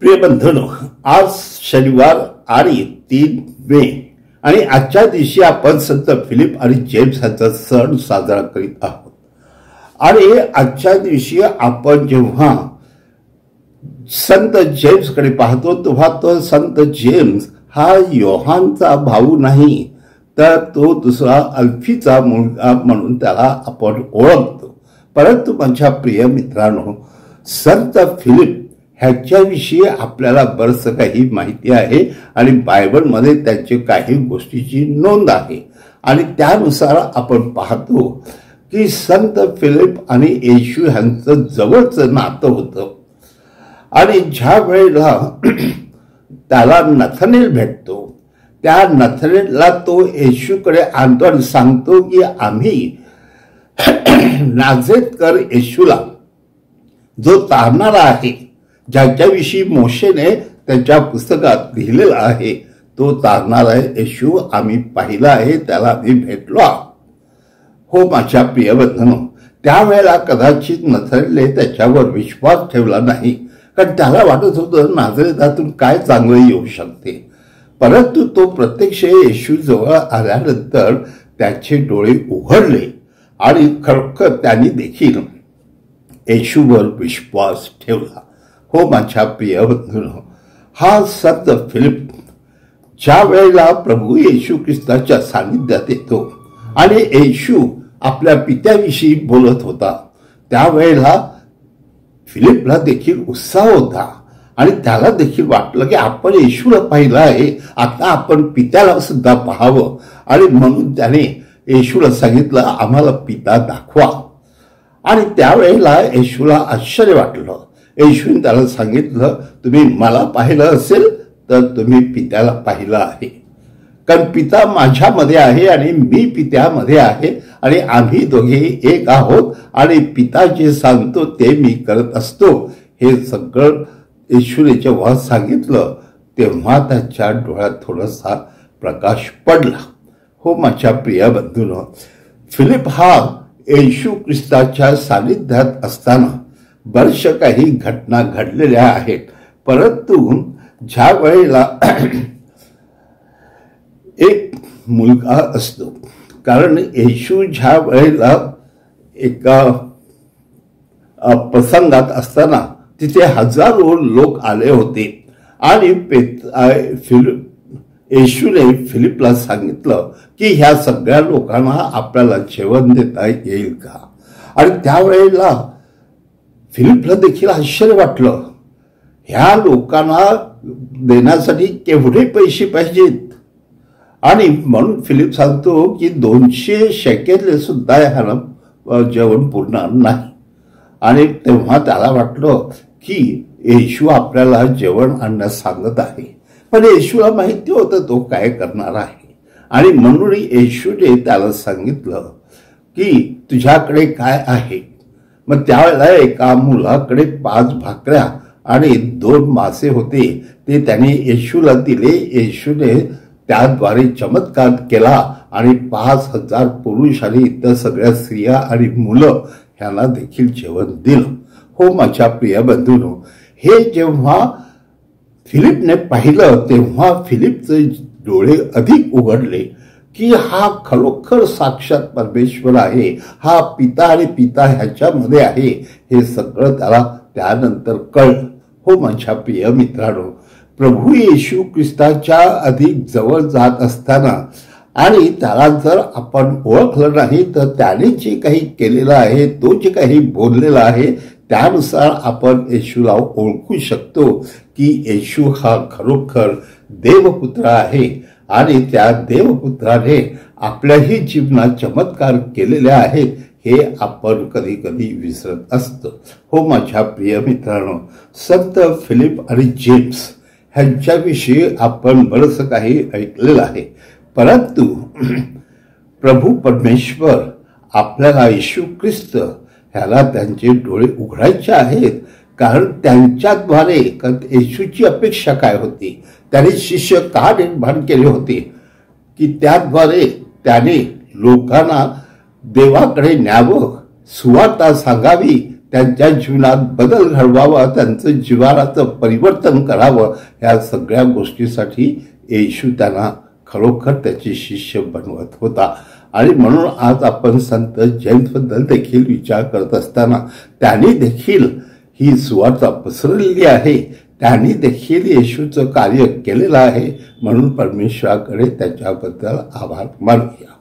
प्रिय बंधूंनो, आज शनिवार आणि 3 मे आणि आजच्या दिवशी आपण संत फिलिप आणि जेम्स यांचा सण साजरा करीत आहोत। आणि आजच्या दिवशी आपण जेव्हा संत जेम्स कडे पाहतो तेव्हा तो संत जेम्स हा योहानचा भाऊ नाही, तर तो दुसरा अल्फीचा मुलगा म्हणून त्याला आपण ओळखतो। परंतु माझ्या प्रिय मित्रांनो, संत फिलिप ह्याच्याविषयी आपल्याला बरंच काही माहिती आहे आणि बायबलमध्ये त्यांच्या काही गोष्टीची नोंद आहे। आणि त्यानुसार आपण पाहतो की संत फिलिप आणि येशू यांचं जवळचं नातं होतं। आणि ज्या वेळेला त्याला नथानेल भेटतो, त्या नथानेलला तो येशूकडे आणतो आणि सांगतो की आम्ही नाझरेथकर येशूला, जो तारणारा आहे, ज्याच्याविषयी मोशेने त्याच्या पुस्तकात लिहिलेला आहे, तो तारणारा येशू आम्ही पाहिला आहे, त्याला आम्ही भेटलो आहोत। हो माझ्या प्रिय बंधूंनो, त्यावेळेला कदाचित नथानेलने त्याच्यावर विश्वास ठेवला नाही, कारण त्याला वाटत होतं नाझरेथातून काय चांगलं येऊ शकते। परंतु तो प्रत्यक्ष येशू जवळ आल्यानंतर त्याचे डोळे उघडले आणि खरोखर त्यांनी देखील येशूवर विश्वास ठेवला। हो माझ्या प्रिय बंधूंनो, हा संत फिलिप ज्या वेळेला प्रभू येशू ख्रिस्ताच्या सानिध्यात येतो आणि येशू आपल्या पित्याविषयी बोलत होता, त्यावेळेला फिलिपला देखील उत्साह होता आणि त्याला देखील वाटलं की आपण येशूला पाहिलं आहे, आता आपण पित्याला सुद्धा पाहावं। आणि म्हणून त्याने येशूला सांगितलं, आम्हाला पिता दाखवा। आणि त्यावेळेला येशूला आश्चर्य वाटलं। येशूने त्याला सांगितलं, तुम्ही मला पाहिलं असेल तर तुम्ही पित्याला पाहिलं आहे, कारण पिता माझ्यामध्ये आहे आणि मी पित्यामध्ये आहे आणि आम्ही दोघे एक आहोत आणि पिता जे सांगतो ते मी करत असतो। हे सगळं येशूने जेव्हा सांगितलं तेव्हा त्याच्या डोळ्यात थोडासा प्रकाश पडला। हो माझ्या प्रिय बंधूंनो, फिलिप हा येशू ख्रिस्ताच्या सानिध्यात असताना बऱ्याचशा काही घटना घडलेल्या आहेत। परंतु ज्या वेळेला एक मुलगा असतो, कारण येशू ज्या वेळेला एका प्रसंगात असताना तिथे हजारो लोक आले होते आणि येशूने फिलिपला सांगितलं की ह्या सगळ्या लोकांना आपल्याला जेवण देता येईल का? आणि त्यावेळेला फिलिपला देखील आश्चर्य वाटलं, ह्या लोकांना देण्यासाठी केवढे पैसे पाहिजेत? आणि म्हणून फिलिप सांगतो की 200 शेकेल सुद्धा ह्याला जेवण पुरणार नाही। आणि तेव्हा त्याला वाटलं की येशू आपल्याला जेवण आणण्यास सांगत आहे, पण येशूला माहिती होतं तो काय करणार आहे। आणि म्हणून येशूने त्याला सांगितलं की तुझ्याकडे काय आहे? मग त्यावेळेला एका मुलाकडे 5 भाकऱ्या आणि 2 मासे होते, ते त्याने येशूला दिले। येशूने त्याद्वारे चमत्कार केला आणि 5000 पुरुष आणि इतर सगळ्या स्त्रिया आणि मुलं ह्यांना देखील जेवण दिलं। हो माझ्या प्रिय बंधूंनो, हे जेव्हा फिलिपने पाहिलं तेव्हा फिलिपचे डोळे अधिक उघडले की हा खरोखर साक्षात परमेश्वर आहे, हा पिता आणि पिता ह्याच्यामध्ये आहे, हे सगळं त्याला त्यानंतर कळलं। हो माझ्या प्रिय मित्रांनो, प्रभू येशू ख्रिस्ताच्या अधिक जवळ जात असताना आणि त्याला जर आपण ओळखलं नाही तर त्याने जे काही केलेलं आहे, तो जे काही बोललेला आहे, त्यानुसार आपण येशूला ओळखू शकतो की येशू हा खरोखर देवपुत्र आहे आणि त्या देवपुत्राने आपल्याही जीवनात चमत्कार केलेले आहेत, हे आपण कधी कधी विसरत असतो। हो माझ्या प्रिय मित्रांनो, संत फिलिप आणि जेम्स ह्यांच्याविषयी आपण बरंच काही ऐकलेलं आहे। परंतु प्रभू परमेश्वर आपल्याला येशू ख्रिस्त ह्याला त्यांचे डोळे उघडायचे आहेत, कारण त्यांच्याद्वारे येशूची अपेक्षा काय होती, त्याने शिष्य का निर्माण केले होते की त्याद्वारे त्याने लोकांना देवाकडे न्यावं, सुवार्ता सांगावी, त्यांच्या जीवनात बदल घडवावा, त्यांचं जीवनाचं परिवर्तन करावं, या सगळ्या गोष्टीसाठी येशू त्यांना खरोखर त्याचे शिष्य बनवत होता. आणि म्हणून आज आपण संत जेम्सबद्दल देखील विचार करत असताना त्यांनी देखील ही सुवार्ता पसरलेली आहे, त्यांनी देखील येशूचं कार्य केलेलं आहे. म्हणून परमेश्वराकडे त्याच्याबद्दल आभार मानूया.